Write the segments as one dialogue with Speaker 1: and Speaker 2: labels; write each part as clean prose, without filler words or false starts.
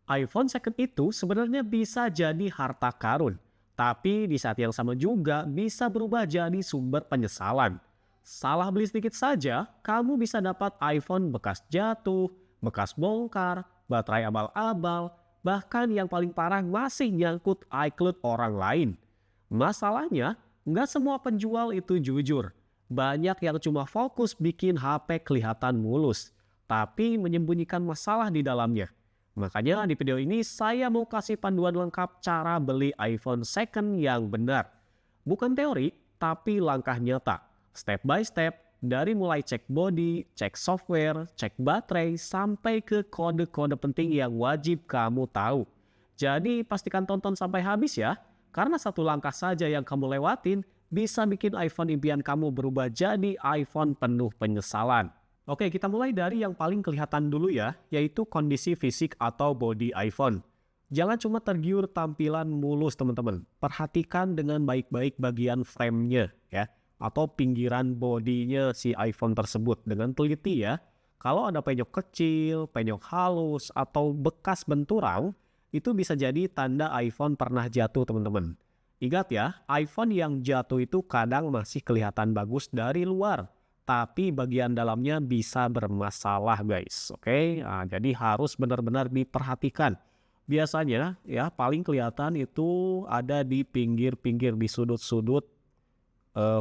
Speaker 1: iPhone second itu sebenarnya bisa jadi harta karun, tapi di saat yang sama juga bisa berubah jadi sumber penyesalan. Salah beli sedikit saja, kamu bisa dapat iPhone bekas jatuh, bekas bongkar, baterai abal-abal, bahkan yang paling parah masih nyangkut iCloud orang lain. Masalahnya, nggak semua penjual itu jujur. Banyak yang cuma fokus bikin HP kelihatan mulus, tapi menyembunyikan masalah di dalamnya. Makanya di video ini saya mau kasih panduan lengkap cara beli iPhone second yang benar. Bukan teori, tapi langkah nyata. Step by step, dari mulai cek body, cek software, cek baterai, sampai ke kode-kode penting yang wajib kamu tahu. Jadi pastikan tonton sampai habis ya, karena satu langkah saja yang kamu lewatin bisa bikin iPhone impian kamu berubah jadi iPhone penuh penyesalan. Oke, kita mulai dari yang paling kelihatan dulu ya, yaitu kondisi fisik atau body iPhone. Jangan cuma tergiur tampilan mulus teman-teman. Perhatikan dengan baik-baik bagian frame-nya ya, atau pinggiran bodinya si iPhone tersebut dengan teliti ya. Kalau ada penyok kecil, penyok halus, atau bekas benturan, itu bisa jadi tanda iPhone pernah jatuh teman-teman. Ingat ya, iPhone yang jatuh itu kadang masih kelihatan bagus dari luar, tapi bagian dalamnya bisa bermasalah guys. Oke, nah, jadi harus benar-benar diperhatikan. Biasanya ya paling kelihatan itu ada di pinggir-pinggir, di sudut-sudut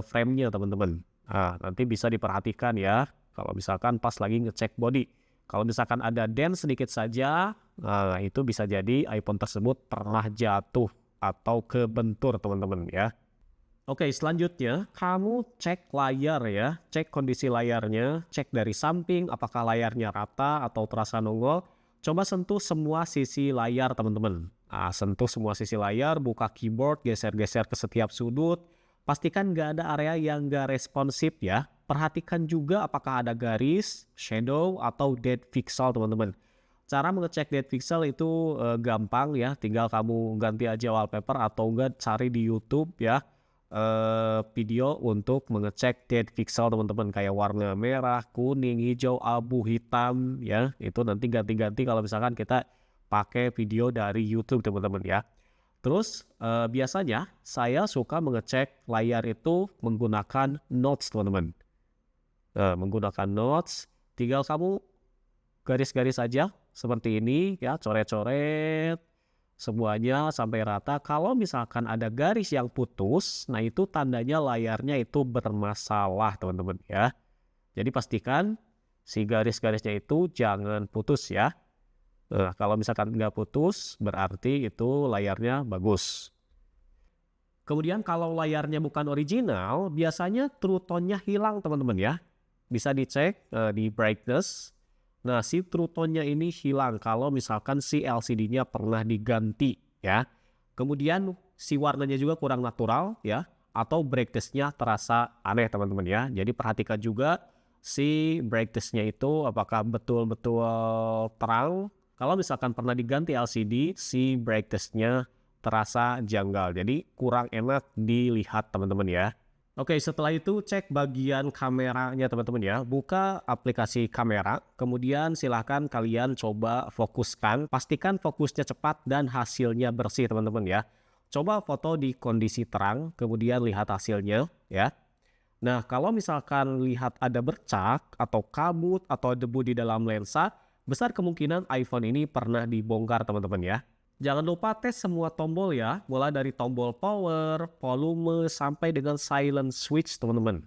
Speaker 1: frame-nya teman-teman. Nah, nanti bisa diperhatikan ya kalau misalkan pas lagi ngecek body. Kalau misalkan ada dent sedikit saja, nah itu bisa jadi iPhone tersebut pernah jatuh atau kebentur teman-teman ya. Oke, selanjutnya kamu cek layar ya, cek kondisi layarnya, cek dari samping apakah layarnya rata atau terasa nongol. Coba sentuh semua sisi layar teman-teman. Nah, sentuh semua sisi layar, buka keyboard, geser-geser ke setiap sudut. Pastikan nggak ada area yang nggak responsif ya. Perhatikan juga apakah ada garis, shadow, atau dead pixel teman-teman. Cara mengecek dead pixel itu gampang ya, tinggal kamu ganti aja wallpaper atau enggak cari di YouTube ya. Video untuk mengecek dead pixel teman-teman, kayak warna merah, kuning, hijau, abu, hitam ya. Itu nanti ganti-ganti kalau misalkan kita pakai video dari YouTube teman-teman ya. Terus biasanya saya suka mengecek layar itu menggunakan notes teman-teman. Menggunakan notes, tinggal kamu garis-garis aja seperti ini ya, coret-coret semuanya sampai rata. Kalau misalkan ada garis yang putus, nah itu tandanya layarnya itu bermasalah teman-teman ya. Jadi pastikan si garis-garisnya itu jangan putus ya. Nah, kalau misalkan nggak putus, berarti itu layarnya bagus. Kemudian kalau layarnya bukan original, biasanya true tone-nya hilang teman-teman ya. Bisa dicek di brightness. Nah, si true tone-nya ini hilang kalau misalkan si LCD-nya pernah diganti ya. Kemudian si warnanya juga kurang natural ya, atau brightness-nya terasa aneh teman-teman ya. Jadi perhatikan juga si brightness-nya itu apakah betul-betul terang. Kalau misalkan pernah diganti LCD, si brightness-nya terasa janggal. Jadi kurang enak dilihat teman-teman ya. Oke, setelah itu cek bagian kameranya teman-teman ya. Buka aplikasi kamera, kemudian silahkan kalian coba fokuskan. Pastikan fokusnya cepat dan hasilnya bersih teman-teman ya. Coba foto di kondisi terang, kemudian lihat hasilnya ya. Nah, kalau misalkan lihat ada bercak atau kabut atau debu di dalam lensa, besar kemungkinan iPhone ini pernah dibongkar teman-teman ya. Jangan lupa tes semua tombol ya, mulai dari tombol power, volume, sampai dengan silent switch teman-teman.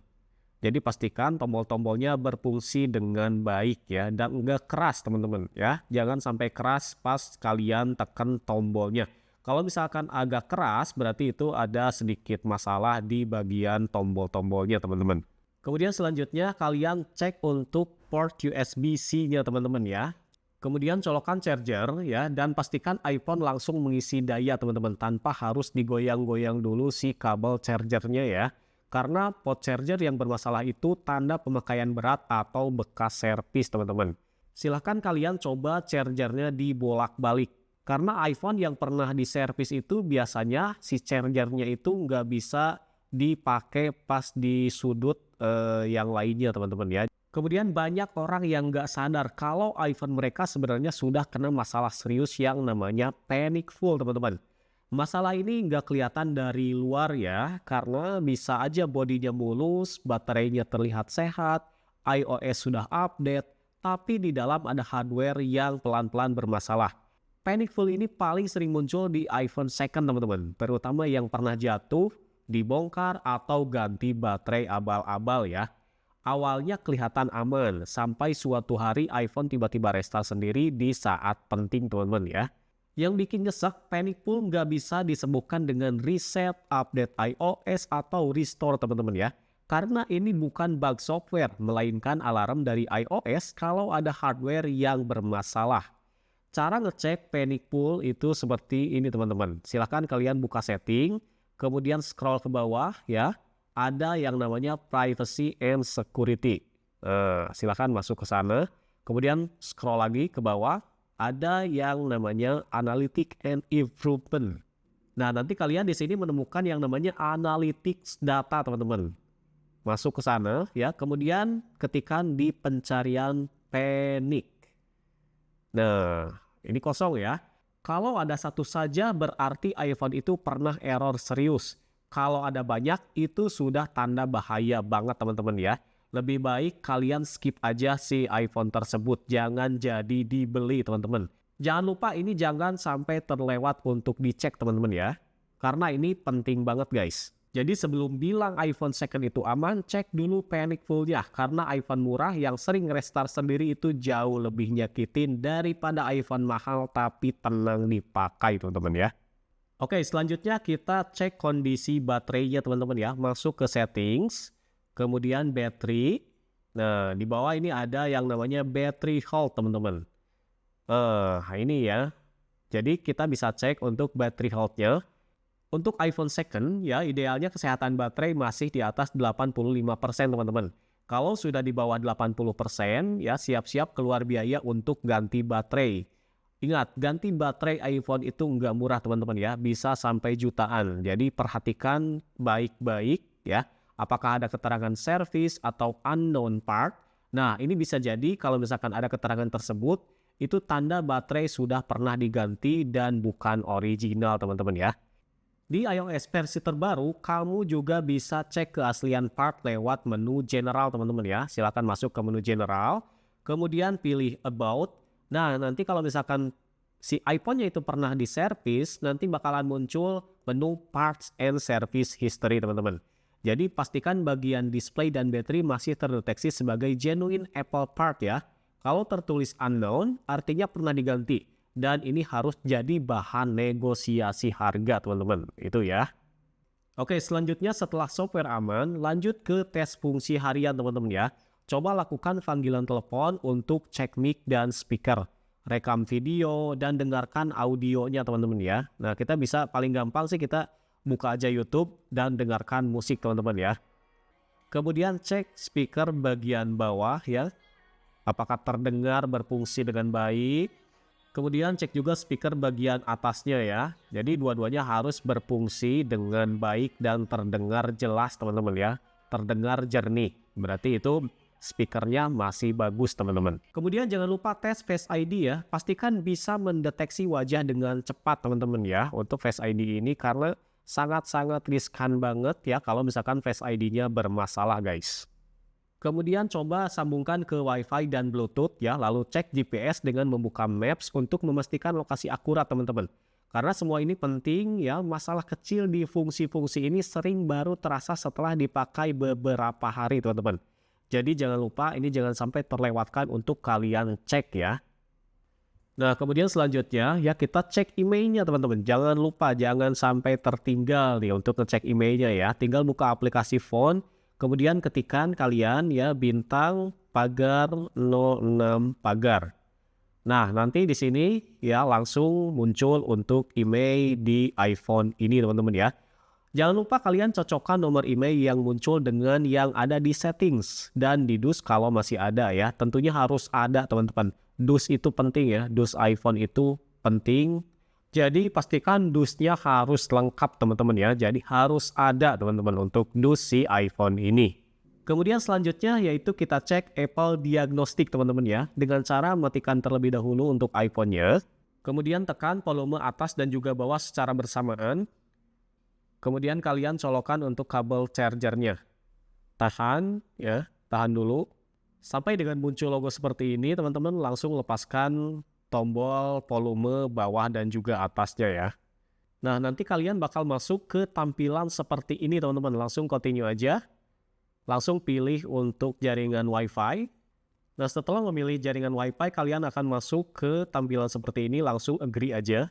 Speaker 1: Jadi pastikan tombol-tombolnya berfungsi dengan baik ya, dan enggak keras teman-teman ya. Jangan sampai keras pas kalian tekan tombolnya. Kalau misalkan agak keras, berarti itu ada sedikit masalah di bagian tombol-tombolnya teman-teman. Kemudian selanjutnya kalian cek untuk port USB-C-nya teman-teman ya. Kemudian colokan charger ya, dan pastikan iPhone langsung mengisi daya teman-teman tanpa harus digoyang-goyang dulu si kabel chargernya ya. Karena port charger yang bermasalah itu tanda pemakaian berat atau bekas servis teman-teman. Silahkan kalian coba chargernya dibolak-balik. Karena iPhone yang pernah diservis itu biasanya si chargernya itu nggak bisa dipakai pas di sudut yang lainnya teman-teman ya. Kemudian banyak orang yang nggak sadar kalau iPhone mereka sebenarnya sudah kena masalah serius yang namanya panic full, teman-teman. Masalah ini nggak kelihatan dari luar ya, karena bisa aja bodinya mulus, baterainya terlihat sehat, iOS sudah update, tapi di dalam ada hardware yang pelan-pelan bermasalah. Panic full ini paling sering muncul di iPhone second, teman-teman, terutama yang pernah jatuh, dibongkar, atau ganti baterai abal-abal ya. Awalnya kelihatan aman, sampai suatu hari iPhone tiba-tiba restart sendiri di saat penting, teman-teman ya. Yang bikin nyesek, panic full nggak bisa disembuhkan dengan reset, update iOS, atau restore, teman-teman ya. Karena ini bukan bug software, melainkan alarm dari iOS kalau ada hardware yang bermasalah. Cara ngecek panic full itu seperti ini, teman-teman. Silahkan kalian buka setting, kemudian scroll ke bawah ya. Ada yang namanya privacy and security. Silakan masuk ke sana. Kemudian scroll lagi ke bawah. Ada yang namanya analytic and improvement. Nah, nanti kalian di sini menemukan yang namanya analytics data, teman-teman. Masuk ke sana ya. Kemudian ketikkan di pencarian panic. Nah, ini kosong ya. Kalau ada satu saja berarti iPhone itu pernah error serius. Kalau ada banyak itu sudah tanda bahaya banget, teman-teman ya. Lebih baik kalian skip aja si iPhone tersebut. Jangan jadi dibeli, teman-teman. Jangan lupa ini jangan sampai terlewat untuk dicek, teman-teman ya. Karena ini penting banget guys. Jadi sebelum bilang iPhone second itu aman, cek dulu panic full-nya. Karena iPhone murah yang sering restart sendiri itu jauh lebih nyakitin daripada iPhone mahal tapi tenang dipakai, teman-teman ya. Oke, selanjutnya kita cek kondisi baterainya, teman-teman ya. Masuk ke settings, kemudian battery. Nah, di bawah ini ada yang namanya battery health, teman-teman. Ini ya. Jadi kita bisa cek untuk battery health-nya. Untuk iPhone second ya, idealnya kesehatan baterai masih di atas 85%, teman-teman. Kalau sudah di bawah 80% ya, siap-siap keluar biaya untuk ganti baterai. Ingat, ganti baterai iPhone itu nggak murah, teman-teman ya, bisa sampai jutaan. Jadi perhatikan baik-baik ya, apakah ada keterangan service atau unknown part. Nah, ini bisa jadi kalau misalkan ada keterangan tersebut, itu tanda baterai sudah pernah diganti dan bukan original, teman-teman ya. Di iOS versi terbaru, kamu juga bisa cek keaslian part lewat menu general, teman-teman ya. Silakan masuk ke menu general, kemudian pilih about. Nah, nanti kalau misalkan si iPhone-nya itu pernah diservis, nanti bakalan muncul menu Parts and Service History, teman-teman. Jadi pastikan bagian display dan baterai masih terdeteksi sebagai genuine Apple part ya. Kalau tertulis unknown, artinya pernah diganti. Dan ini harus jadi bahan negosiasi harga, teman-teman. Itu ya. Oke, selanjutnya setelah software aman, lanjut ke tes fungsi harian, teman-teman ya. Coba lakukan panggilan telepon untuk cek mic dan speaker, rekam video, dan dengarkan audionya, teman-teman ya. Nah, kita bisa paling gampang sih kita buka aja YouTube dan dengarkan musik, teman-teman ya. Kemudian cek speaker bagian bawah ya, apakah terdengar berfungsi dengan baik. Kemudian cek juga speaker bagian atasnya ya. Jadi dua-duanya harus berfungsi dengan baik dan terdengar jelas, teman-teman ya. Terdengar jernih. Berarti itu speakernya masih bagus, teman-teman. Kemudian jangan lupa tes Face ID ya. Pastikan bisa mendeteksi wajah dengan cepat, teman-teman ya. Untuk Face ID ini karena sangat-sangat riskan banget ya kalau misalkan Face ID-nya bermasalah, guys. Kemudian coba sambungkan ke Wi-Fi dan Bluetooth ya, lalu cek GPS dengan membuka Maps untuk memastikan lokasi akurat, teman-teman. Karena semua ini penting ya, masalah kecil di fungsi-fungsi ini sering baru terasa setelah dipakai beberapa hari, teman-teman. Jadi jangan lupa ini jangan sampai terlewatkan untuk kalian cek ya. Nah, kemudian selanjutnya ya kita cek emailnya, teman-teman. Jangan lupa, jangan sampai tertinggal nih untuk ngecek emailnya ya. Tinggal buka aplikasi phone. Kemudian ketikkan kalian ya bintang pagar 06 pagar. Nah, nanti di sini ya langsung muncul untuk email di iPhone ini, teman-teman ya. Jangan lupa kalian cocokkan nomor email yang muncul dengan yang ada di settings dan di dus kalau masih ada ya. Tentunya harus ada, teman-teman. Dus itu penting ya. Dus iPhone itu penting. Jadi pastikan dusnya harus lengkap, teman-teman ya. Jadi harus ada, teman-teman, untuk dus si iPhone ini. Kemudian selanjutnya yaitu kita cek Apple Diagnostic teman-teman ya, dengan cara mematikan terlebih dahulu untuk iPhone-nya. Kemudian tekan volume atas dan juga bawah secara bersamaan. Kemudian kalian colokan untuk kabel chargernya. Tahan ya, tahan dulu. Sampai dengan muncul logo seperti ini, teman-teman langsung lepaskan tombol volume bawah dan juga atasnya ya. Nah, nanti kalian bakal masuk ke tampilan seperti ini teman-teman. Langsung continue aja. Langsung pilih untuk jaringan Wi-Fi. Nah, setelah memilih jaringan Wi-Fi, kalian akan masuk ke tampilan seperti ini. Langsung agree aja.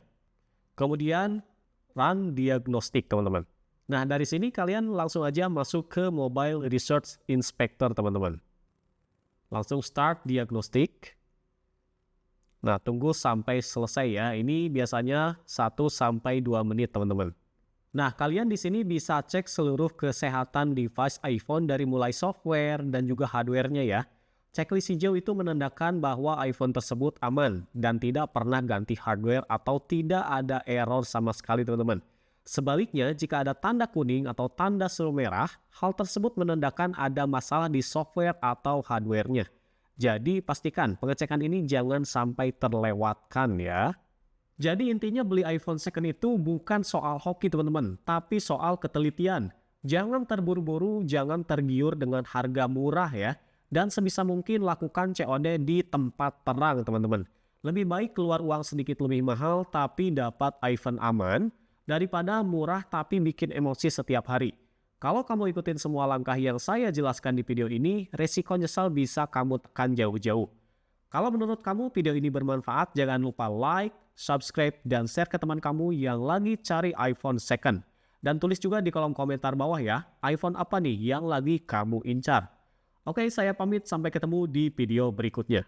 Speaker 1: Kemudian run diagnostic teman-teman. Nah, dari sini kalian langsung aja masuk ke Mobile Research Inspector teman-teman. Langsung start diagnostic. Nah, tunggu sampai selesai ya. Ini biasanya 1-2 menit teman-teman. Nah, kalian di sini bisa cek seluruh kesehatan device iPhone dari mulai software dan juga hardware-nya ya. Checklist hijau itu menandakan bahwa iPhone tersebut aman dan tidak pernah ganti hardware atau tidak ada error sama sekali teman-teman. Sebaliknya, jika ada tanda kuning atau tanda seru merah, hal tersebut menandakan ada masalah di software atau hardware-nya. Jadi, pastikan pengecekan ini jangan sampai terlewatkan ya. Jadi intinya beli iPhone second itu bukan soal hoki teman-teman, tapi soal ketelitian. Jangan terburu-buru, jangan tergiur dengan harga murah ya. Dan sebisa mungkin lakukan COD di tempat terang teman-teman. Lebih baik keluar uang sedikit lebih mahal tapi dapat iPhone aman, daripada murah tapi bikin emosi setiap hari. Kalau kamu ikutin semua langkah yang saya jelaskan di video ini, resiko nyesal bisa kamu tekan jauh-jauh. Kalau menurut kamu video ini bermanfaat, jangan lupa like, subscribe, dan share ke teman kamu yang lagi cari iPhone second. Dan tulis juga di kolom komentar bawah ya, iPhone apa nih yang lagi kamu incar. Oke, saya pamit, sampai ketemu di video berikutnya.